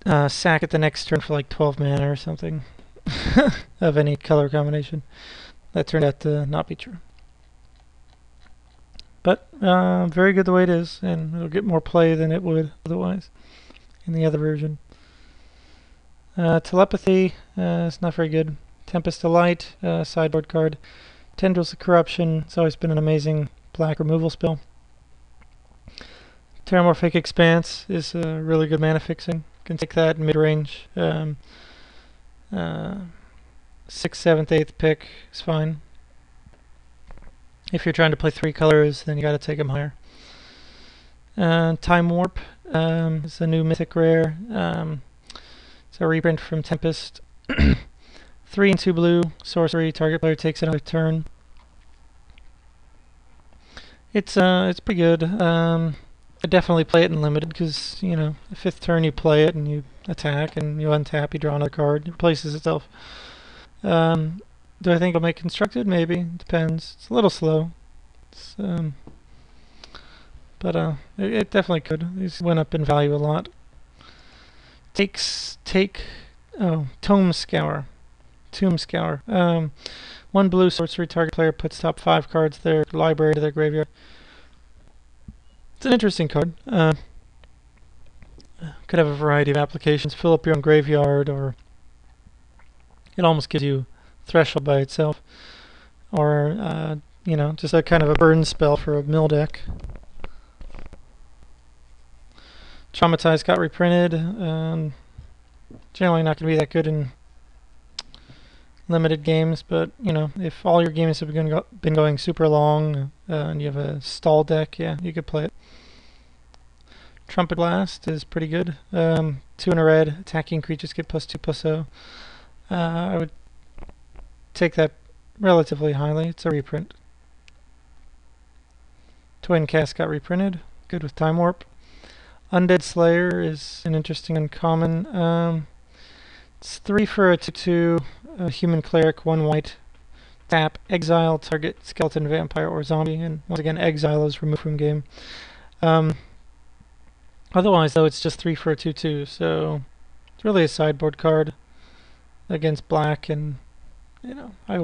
sack it the next turn for like 12 mana or something of any color combination. That turned out to not be true. But very good the way it is, and it'll get more play than it would otherwise in the other version. Telepathy is not very good. Tempest of Light, sideboard card. Tendrils of Corruption, it's always been an amazing black removal spell. Terramorphic Expanse is really good mana fixing. Can take that in mid-range. 6th, 7th, 8th pick is fine. If you're trying to play 3 colors, then you got to take them higher. Time Warp is a new mythic rare. It's a reprint from Tempest. 3 and 2 blue, sorcery, target player takes another turn. It's pretty good. I definitely play it in limited because, you know, the 5th turn you play it and you attack and you untap, you draw another card, it replaces itself. Do I think it'll make constructed? Maybe. Depends. It's a little slow. It's, but it definitely could. These went up in value a lot. Tomb Scour. 1 blue sorcery, target player puts top 5 cards of their library to their graveyard. It's an interesting card. Could have a variety of applications. Fill up your own graveyard, or it almost gives you Threshold by itself, or you know, just a kind of a burn spell for a mill deck. Traumatized got reprinted. Generally not going to be that good in limited games, but you know, if all your games have been going super long and you have a stall deck, yeah, you could play it. Trumpet Blast is pretty good. 2 in a red, attacking creatures get +2/+0. I would take that relatively highly. It's a reprint. Twin Cast got reprinted. Good with Time Warp. Undead Slayer is an interesting uncommon. It's 3 for a 2/2. Human Cleric, 1 white. Tap, exile target skeleton, vampire, or zombie. And once again, exile is removed from game. Otherwise, though, it's just 3 for a 2/2. So it's really a sideboard card against black, and you know, I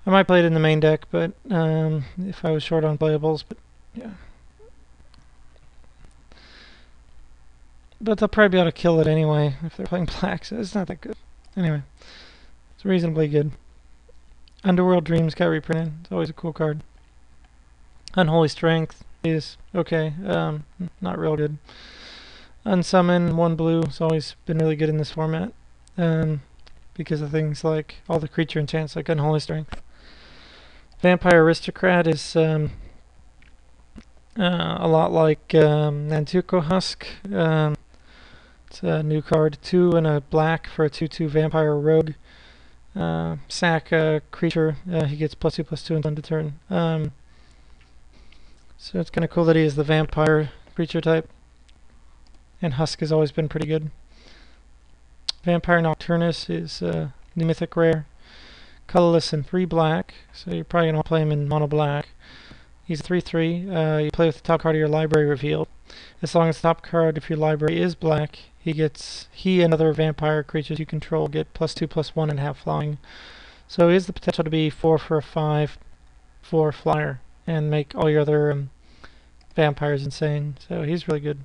might play it in the main deck, but if I was short on playables, but yeah. But they'll probably be able to kill it anyway if they're playing black, so it's not that good. Anyway, it's reasonably good. Underworld Dreams got reprinted. It's always a cool card. Unholy Strength is okay, not real good. Unsummon, 1 blue. It's always been really good in this format. Because of things like all the creature enchants like Unholy Strength. Vampire Aristocrat is a lot like Nantuko Husk. It's a new card. 2 and a black for a 2/2 Vampire Rogue. Sack a creature. He gets +2/+2 until end of turn. So it's kind of cool that he is the vampire creature type. And Husk has always been pretty good. Vampire Nocturnus is a new mythic rare. Colorless and 3 black, so you're probably going to play him in mono black. He's a 3/3. You play with the top card of your library revealed. As long as the top card of your library is black, he and other vampire creatures you control get +2/+1 and have flying. So he has the potential to be 4 for a 5/4 flyer and make all your other vampires insane. So he's really good.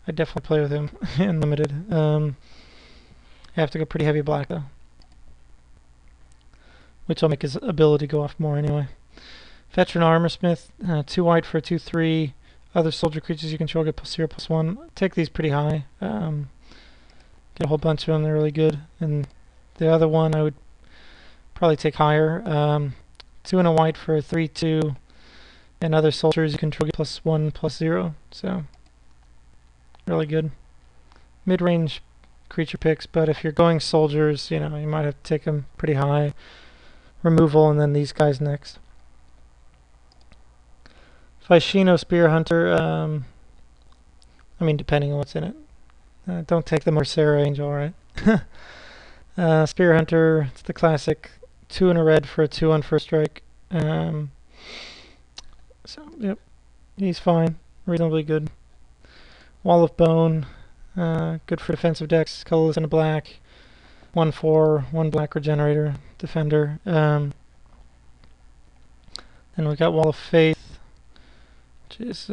I definitely play with him in limited. You have to go pretty heavy black though, which will make his ability go off more anyway. Veteran Armorsmith, 2 white for a 2/3. Other soldier creatures you control get +0/+1. Take these pretty high. Get a whole bunch of them, they're really good. And the other one I would probably take higher. 2 and a white for a 3/2. And other soldiers you control get +1/+0. So, really good. Mid-range creature picks, but if you're going soldiers, you know, you might have to take them pretty high. Removal, and then these guys next. Faishino Spear Hunter, I mean, depending on what's in it. Don't take the Morcera Angel, right? Spear Hunter, it's the classic 2 and a red for a 2 on first strike. So, yep, he's fine. Reasonably good. Wall of Bone, Good for defensive decks. Colorless and a black. 1/4, 1 black regenerator, defender. Then we got Wall of Faith, which is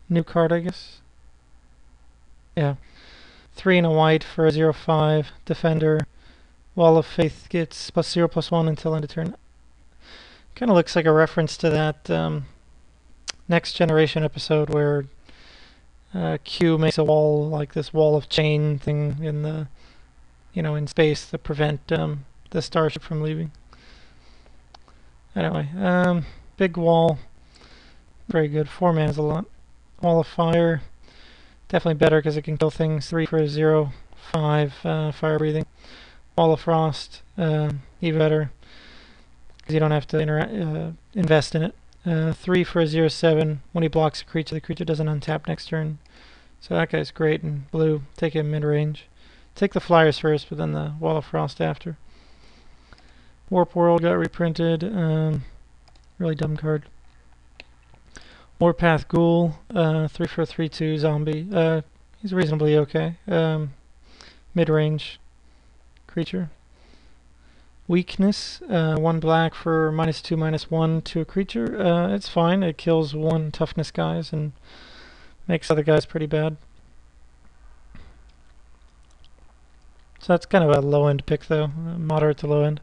new card, I guess. Yeah. 3 and a white for a 0/5 defender. Wall of Faith gets +0/+1 until end of turn. Kind of looks like a reference to that Next Generation episode where Q makes a wall, like this wall of chain thing in the, in space to prevent the starship from leaving. Anyway, big wall, very good. 4 mana is a lot. Wall of Fire, definitely better because it can kill things. 3 for a 0/5 fire breathing. Wall of Frost, even better because you don't have to invest in it. 3 for a 0/7. When he blocks a creature, the creature doesn't untap next turn. So that guy's great in blue. Take him mid-range. Take the flyers first, but then the Wall of Frost after. Warp World got reprinted. Really dumb card. Warpath Ghoul. 3 for a 3/2 zombie. He's reasonably okay. Mid-range creature. Weakness, 1 black for -2/-1 to a creature. It's fine. It kills 1 toughness guys and makes other guys pretty bad. So that's kind of a low-end pick, though. Moderate to low-end.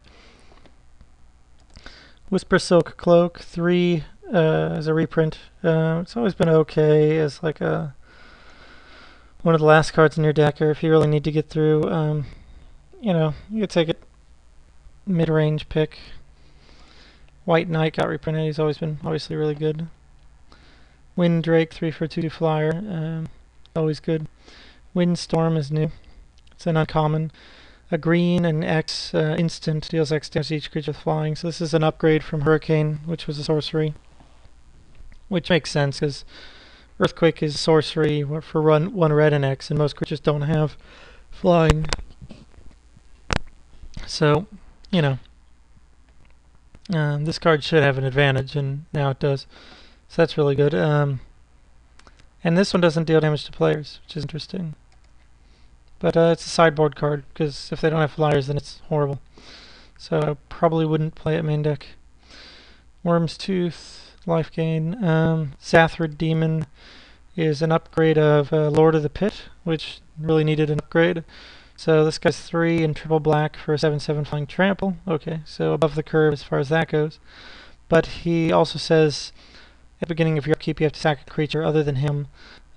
Whisper Silk Cloak, 3 as a reprint. It's always been okay as like one of the last cards in your deck, or if you really need to get through, you could take it. Mid-range pick. White Knight got reprinted. He's always been obviously really good. Wind Drake, 3 for a 2 flyer. Always good. Windstorm is new. It's an uncommon. A green and X instant deals X damage to each creature with flying. So this is an upgrade from Hurricane, which was a sorcery. Which makes sense because Earthquake is sorcery for 1 red and X, and most creatures don't have flying. So, this card should have an advantage, and now it does. So that's really good. And this one doesn't deal damage to players, which is interesting. But it's a sideboard card, because if they don't have flyers, then it's horrible. So I probably wouldn't play it main deck. Worm's Tooth, life gain. Zathrid Demon is an upgrade of Lord of the Pit, which really needed an upgrade. So this guy's 3 and triple black for a 7/7 flying trample. Okay, so above the curve as far as that goes. But he also says at the beginning of your upkeep you have to sack a creature other than him,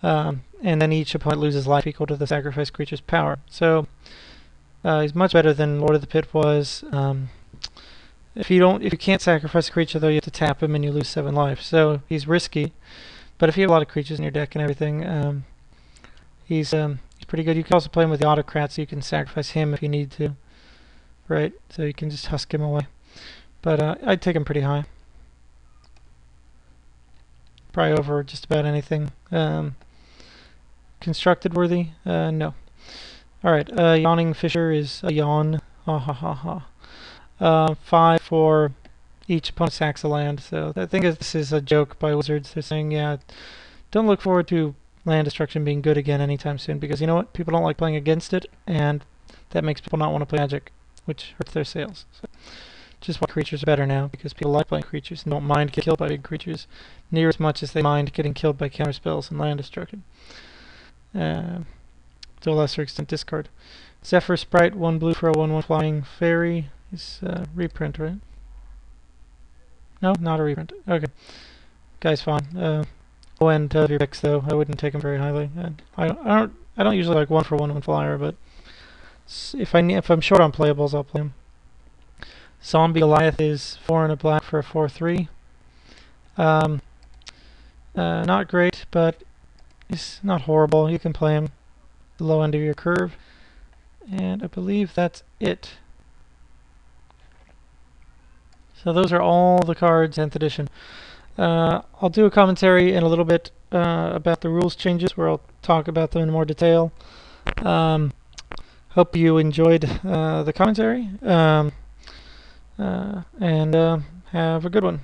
and then each opponent loses life equal to the sacrificed creature's power. So he's much better than Lord of the Pit was. If you can't sacrifice a creature, though, you have to tap him and you lose 7 life. So he's risky. But if you have a lot of creatures in your deck and everything, he's pretty good. You can also play him with the Autocrat, so you can sacrifice him if you need to. Right? So you can just husk him away. But I'd take him pretty high. Probably over just about anything. Constructed worthy? No. Alright, Yawning Fissure is a yawn. Ha ha ha ha. 5 for each opponent sacks a land. So I think this is a joke by Wizards. They're saying, yeah, don't look forward to land destruction being good again anytime soon, because you know what? People don't like playing against it, and that makes people not want to play Magic, which hurts their sales. So, just why creatures are better now, because people like playing creatures and don't mind getting killed by big creatures near as much as they mind getting killed by counterspells and land destruction. To a lesser extent, discard. Zephyr Sprite, 1 blue for a 1/1 flying fairy. Is reprint, right? No, not a reprint. Okay, guy's fine. Low end of your picks, though. I wouldn't take him very highly. I don't usually like 1 for 1/1 flyer, but if I'm short on playables, I'll play him. Zombie Goliath is 4 and a black for a 4/3. Not great, but he's not horrible. You can play him the low end of your curve, and I believe that's it. So those are all the cards 10th edition. I'll do a commentary in a little bit about the rules changes, where I'll talk about them in more detail. Hope you enjoyed the commentary, and have a good one.